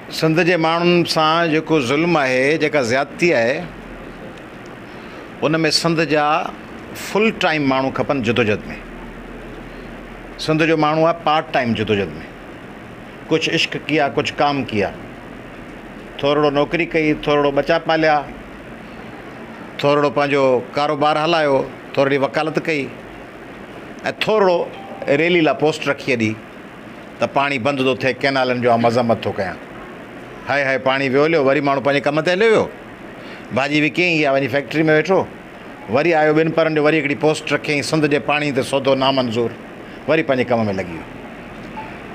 सिंध जे माण्हुनि सां जेको ज़ुल्म आहे, जेका ज़्यादती आहे, उन में सिंध जा फुल टाइम माण्हू खपनि जदोजहद में। सिंध जो माण्हू आहे पार्ट टाइम जदोजहद में। कुछ इश्क किया, कुछ काम किया, थोरो नौकरी कई, थोरो बचा पालिया, थोरो पंहिंजो कारोबार हलायो, थोरी वकालत कई ऐं थोरो रैली लाइ पोस्ट रखी अॼी त पाणी बंदि थो थिए, कैनालनि जो मज़म्मत थो कयां। हाय हाय पाणी वियो हलियो, वरी माण्हू पंहिंजे कम ते हलियो वियो, भाॼी विकियईं या वञी फैक्ट्री में वेठो, वरी आयो 2 परनि जो, वरी हिकिड़ी पोस्ट रखियईं सिंध जे पाणी ते सौदो नामंज़ूर, वरी पंहिंजे कम में लॻी वियो।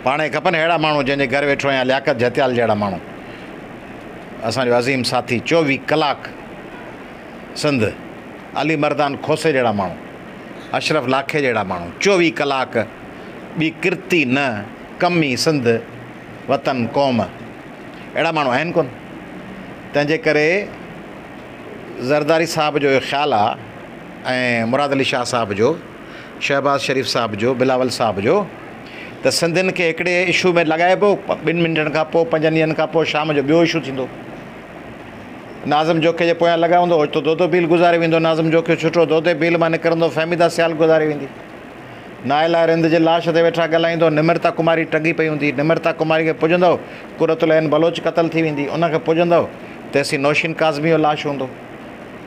पाण खपनि अहिड़ा माण्हू जंहिंजे घर वेठो या लियाकत जतियाल जहिड़ा माण्हू। असांजो अज़ीम साथी 24 कलाक सिंध, अली मर्दान खोसे जहिड़ा माण्हू, अशरफ लाखे जहिड़ा माण्हू, 24 कलाक ॿी किरती न, कमी सिंध, वतन, क़ौम, अहिड़ा माण्हू आहिनि कोन। तंहिंजे करे ज़रदारी साहिब जो ख़्यालु आहे ऐं मुराद अली शाह साहिब जो, शहबाज़ शरीफ़ साहिब जो, बिलावल साहिब जो, त सिंधियुनि खे हिकिड़े इशू में लॻाइबो, 2 मिंटनि खां पोइ, 5 ॾींहंनि खां पोइ शाम जो ॿियो इशू थींदो। नाज़िम जोखे जे पोयां लॻाईंदो, ओचितो दोदो पील गुज़ारे वेंदो, नाज़िम जोखे छुटो दोदे पील मां निकिरंदो, फ़हमीदा सियाल गुज़ारे वेंदी। नाइला रिंद जे लाश ते वेठा ॻाल्हाईंदो, निमृता कुमारी टंगी पई हूंदी, निमृता कुमारी खे पुॼंदो, कुरतुल ऐन बलोच क़तल थी वेंदी, उनखे पुॼंदो तेसीं नौशीन काज़मी जो लाश हूंदो,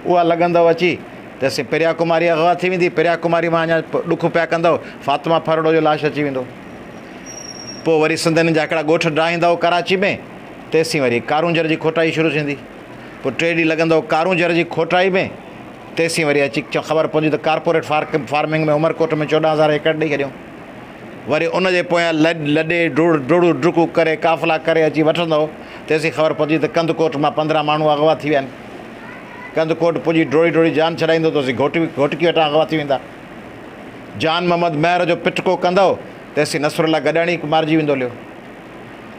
उहा लॻंदव अची, तेसीं प्रिया कुमारी अगवा थी वेंदी, प्रिया कुमारी मां अञा ॾुख पिया कंदव, फातिमा फरड़ो जो लाश अची वेंदो। पोइ वरी सिंधियुनि जा हिकिड़ा ॻोठ डाहींदव कराची में, तेसीं वरी कारूंजर जी खोटाई शुरू थींदी। पोइ 3 ॾींहं लॻंदव कारूंजर जी खोटाई में, तेसीं वरी अची ख़बर पवंदी त कार्पोरेट फार्मिंग में उमरकोट में 14,000 एकड़ ॾेई छॾियूं। वरी उनजे पोयां लॾे डुड़ू डुकू करे काफ़िला करे अची वठंदव, तेसीं ख़बर पवंदी त कंदकोट मां 15 माण्हू अगवा थी विया आहिनि। कंदकोट पुॼी डोड़ी जान छॾाईंदो, तेसीं घोटकी वटां अगवा थी वेंदा। जान मोहम्मद महर जो पिटको कंदव, तेसीं नसरुल्ला गॾाणी मारिजी वेंदो हलियो।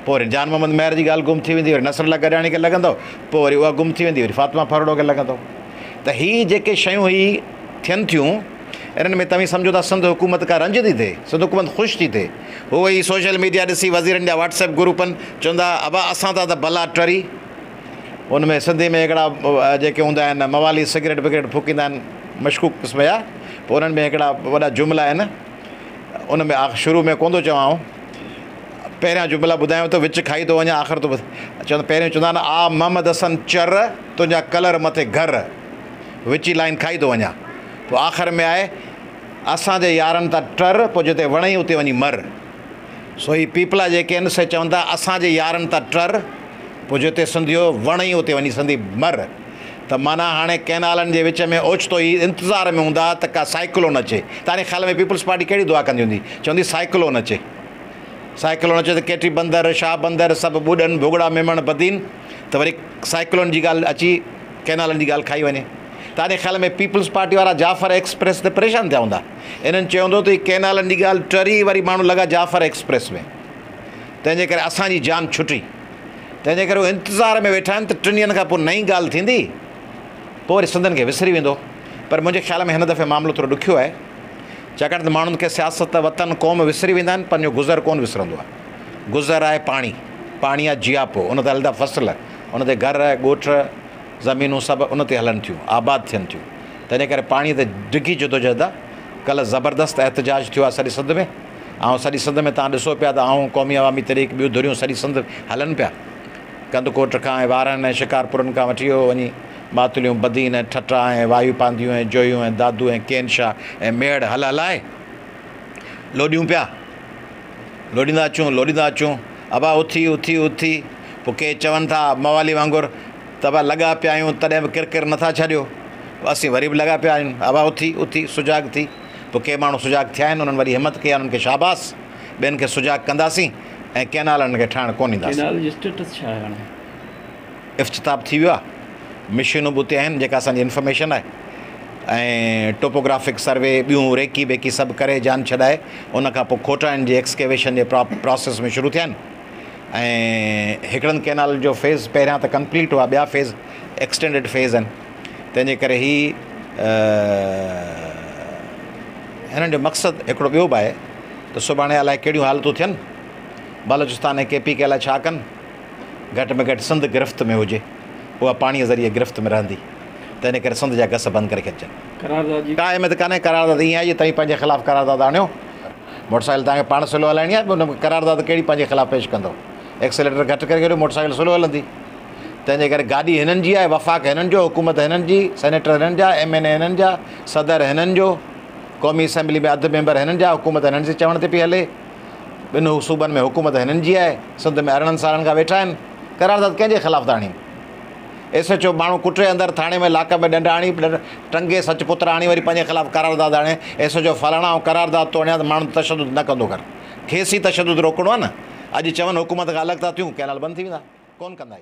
पोइ वरी जान मोहम्मद महर जी ॻाल्हि गुम थी वेंदी, वरी नसरुल्ला गॾाणी खे लॻंदो, पोइ वरी उहा गुम थी वेंदी, वरी फातिमा फरड़ो खे लॻंदो। त हीअ जेके शयूं ही थियनि थियूं, इन्हनि में तव्हां सम्झो था सिंध हुकूमत का रंज थी थिए, सिंध हुकूमत ख़ुशि थी थिए। उहो ई सोशल मीडिया ॾिसी वज़ीरनि जा व्हाट्सएप ग्रुपनि चवंदा अबा असां त भला टरी। उन में सिंधी में हिकिड़ा जेके हूंदा आहिनि मवाली सिगरेट विगरेट फूकींदा आहिनि, मशकूक क़िस्म जा, पोइ उन्हनि में हिकिड़ा वॾा जुमिला आहिनि। उन में शुरू में कोन थो चवां, पहिरियां जुमिला ॿुधायूं त विच खाई थो वञा, आख़िर थो चवंदा, पहिरियों चवंदा आहिनि आ मोहम्मद हसन चर, तुंहिंजा कलर मथे घर, विची लाइन खाई थो वञा। पोइ आख़िर में आहे असांजे यारनि था टर, पोइ जिते वणई उते वञी मर। सो ही पीपला जेके आहिनि से चवंदा असांजे यारनि था टर, पोइ जिते सिंधियो वणई उते वञी सिंधी मर। त माना हाणे कैनालनि जे विच में ओचितो ई इंतज़ार में हूंदा त का साइक्लोन अचे। तव्हांजे ख़्याल में पीपल्स पार्टी कहिड़ी दुआ कंदी हूंदी? चवंदी साइक्लोन अचे, साइक्लोन अचे त केटी बंदर शाह बंदर सभु ॿुॾनि, भुॻड़ा मेमण बदीन, त वरी साइक्लोन जी ॻाल्हि अची कैनालनि जी ॻाल्हि खाई वञे। तव्हांजे ख़्याल में पीपल्स पार्टी वारा जाफ़र एक्सप्रेस ते परेशान थिया हूंदा? इन्हनि चयो हूंदो त हीअ कैनालनि जी ॻाल्हि टरी, वरी माण्हू लॻा जाफ़र एक्सप्रेस में, तंहिंजे करे असांजी जान छुटी। तंहिंजे करे उहे इंतज़ार में वेठा आहिनि त 3 ॾींहंनि खां पोइ नई ॻाल्हि थींदी, पोइ वरी सिंधियुनि खे विसरी वेंदो। पर मुंहिंजे ख़्याल में हिन दफ़े मामिलो थोरो ॾुखियो आहे, छाकाणि त माण्हुनि खे सियासत, वतन, क़ौम विसरी वेंदा आहिनि, पंहिंजो गुज़र कोन विसरंदो आहे। गुज़र आहे पाणी, पाणी आहे जियापो, उन ते हलंदा फ़सुल, उन ते घर, ॻोठ, ज़मीनूं सभु उन ते हलनि थियूं, आबाद थियनि थियूं। तंहिंजे करे पाणीअ ते डिघी जदोजहद आहे। कल्ह ज़बरदस्त एहतजाज थियो आहे सॼी सिंध में, ऐं सॼी सिंध में तव्हां ॾिसो पिया त ऐं क़ौमी अवामी तहरीक ॿियूं धुरियूं सॼी सिंध हलनि पिया। कंदकोट खां ऐं वारनि ऐं शिकारपुरनि खां वठी वियो वञी मातुलियूं, बदीन ऐं ठटा ऐं वायू पांदियूं ऐं जोयूं ऐं दादू ऐं केनशाह ऐं मेड़ हलाए लोॾियूं पिया, लोॾींदा अचूं, अबा उथी उथी उथी। पोइ के चवनि था मवाली वांगुरु त अबा लॻा पिया आहियूं, तॾहिं बि किरकिर नथा छॾियो, असीं वरी बि लॻा पिया आहियूं, अबा उथी उथी सुजाग थी। पोइ के माण्हू सुजाग थिया आहिनि, उन्हनि वरी हिमत कई आहे, उन्हनि खे शाबास, ॿियनि खे सुजाग कंदासीं ऐं कैनालनि खे ठाहिण कोन ईंदासीं। इफ़्तिताब थी वियो आहे, मशीनूं बि उते आहिनि जेका असांजी इंफॉर्मेशन आहे, ऐं टोपोग्राफिक सर्वे, ॿियूं रेकी बेकी सभु करे जान छॾाए, उनखां पोइ खोटाइनि जी एक्सकेवेशन जे प्रोसेस में शुरू थिया आहिनि। ऐं हिकिड़नि कैनाल जो फेज़ पहिरियां त कंप्लीट हुआ, ॿिया फेज़ एक्सटेंडिड फेज़ आहिनि। तंहिंजे करे हिननि जो मक़सदु हिकिड़ो ॿियो बि आहे त सुभाणे अलाए कहिड़ियूं हालतूं थियनि, बलोचिस्तान ऐं KP के अलाए छा कनि, घटि में घटि सिंध गिरफ़्त में हुजे, उहा पाणीअ ज़रिए गिरफ़्त में रहंदी, त इन करे सिंध जा गस बंदि करे छॾिजनि। करारदाद का अहमियत कान्हे, करारदाद ईअं आहे जी तव्हीं पंहिंजे ख़िलाफ़ु करारदाद आणियो, मोटरसाइकिल तव्हांखे पाण स्लो हलाइणी आहे, उन में करारदाद कहिड़ी पंहिंजे ख़िलाफ़ु पेश कंदो? एक्सेलेटर घटि करे छॾियो, मोटरसाइकिल स्लो हलंदी। तंहिंजे करे गाॾी हिननि जी आहे, वफ़ाक़ हिननि जो, हुकूमत हिननि जी, सेनेटर हिननि जा, MNA हिननि जा, सदर हिननि जो, क़ौमी असेंबली में अधु मेंबर हिननि जा, हुकूमत हिननि जे चवण ते पई हले। ॿिनि सूबनि में हुकूमत हिननि जी आहे, सिंध में 18 सालनि खां वेठा आहिनि। करारदाद कंहिंजे ख़िलाफ़ु था आणी? SHO माण्हू कुटे अंदरि थाणे में लाक में ॾंड आणी, टंगे सच पुत्र आणी, वरी पंहिंजे ख़िलाफ़ु करारदाद आणे। SHO फलाणा ऐं करारदाद तो आणिया त माण्हू तशदुद न कंदो कर। खेसि ई तशदुद रोकणो आहे न। अॼु चवनि हुकूमत खां अलॻि था थियूं, कंहिं बंदि थी वेंदा, कोन कंदा।